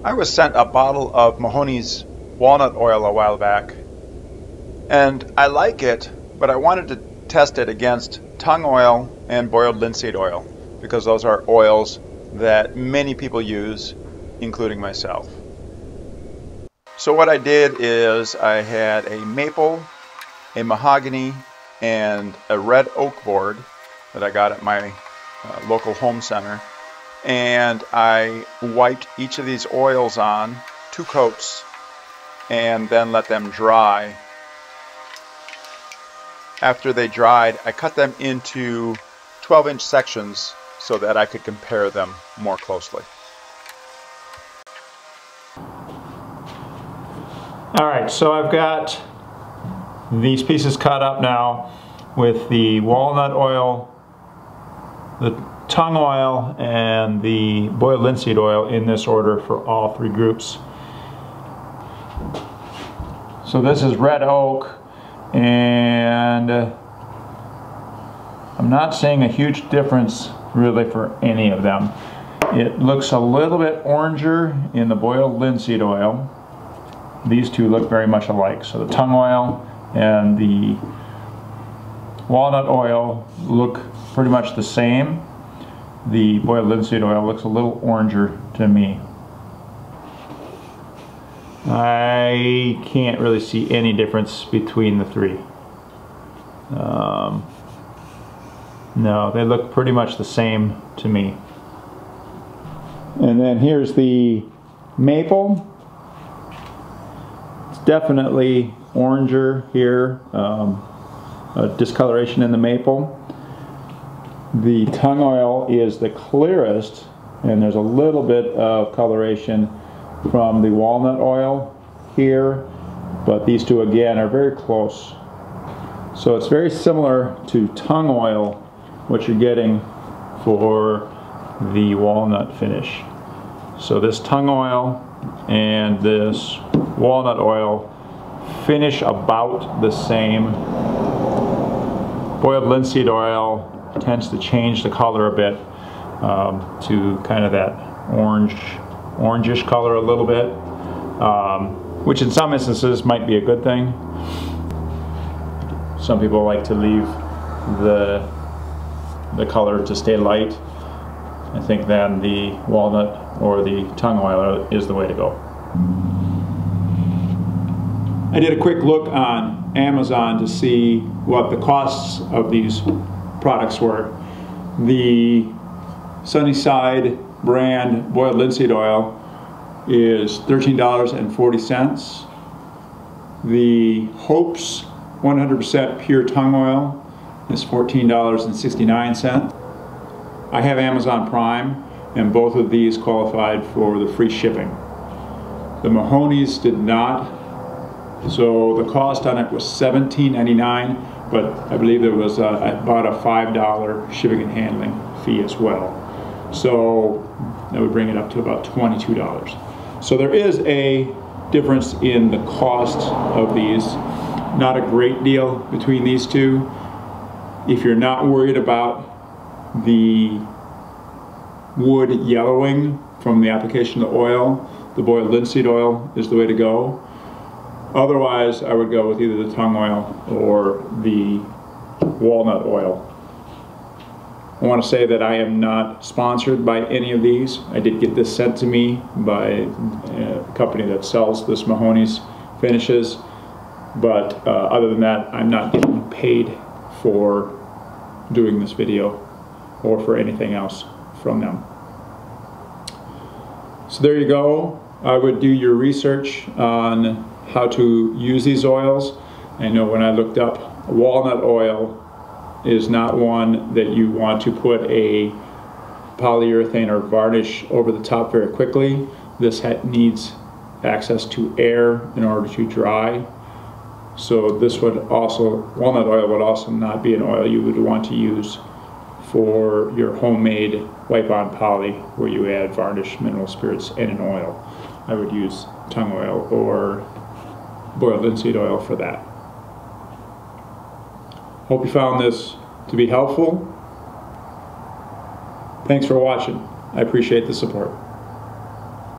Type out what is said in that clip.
I was sent a bottle of Mahoney's walnut oil a while back, and I like it, but I wanted to test it against tung oil and boiled linseed oil because those are oils that many people use, including myself. So what I did is I had a maple, a mahogany, and a red oak board that I got at my local home center, and I wiped each of these oils on 2 coats and then let them dry. After they dried, I cut them into 12-inch sections so that I could compare them more closely. Alright, so I've got these pieces cut up now with the walnut oil, the tung oil, and the boiled linseed oil in this order for all 3 groups. So this is red oak, and I'm not seeing a huge difference really for any of them. It looks a little bit oranger in the boiled linseed oil. These two look very much alike. So the tung oil and the walnut oil look pretty much the same. The boiled linseed oil looks a little oranger to me. I can't really see any difference between the 3. No, they look pretty much the same to me. And then here's the maple. It's definitely oranger here, a discoloration in the maple. The tung oil is the clearest, and there's a little bit of coloration from the walnut oil here, but these two again are very close. So it's very similar to tung oil, what you're getting for the walnut finish. So this tung oil and this walnut oil finish about the same. Boiled linseed oil tends to change the color a bit to kind of that orangish color a little bit, which in some instances might be a good thing. Some people like to leave the color to stay light. I think then the walnut or the tung oil is the way to go. I did a quick look on Amazon to see what the costs of these products were. The Sunnyside brand boiled linseed oil is $13.40. The Hope's 100% pure tung oil is $14.69. I have Amazon Prime, and both of these qualified for the free shipping. The Mahoney's did not, so the cost on it was $17.99, but I believe there was about a $5 shipping and handling fee as well. So that would bring it up to about $22. So there is a difference in the cost of these. Not a great deal between these two. If you're not worried about the wood yellowing from the application of the oil, the boiled linseed oil is the way to go. Otherwise, I would go with either the tung oil or the walnut oil. I want to say that I am not sponsored by any of these. I did get this sent to me by a company that sells this Mahoney's finishes, but other than that, I'm not getting paid for doing this video or for anything else from them. So there you go. I would do your research on how to use these oils. I know when I looked up, walnut oil is not one that you want to put a polyurethane or varnish over the top very quickly. This needs access to air in order to dry. So this would also, walnut oil would also not be an oil you would want to use for your homemade wipe-on poly where you add varnish, mineral spirits, and an oil. I would use tung oil or boiled linseed oil for that. Hope you found this to be helpful. Thanks for watching. I appreciate the support.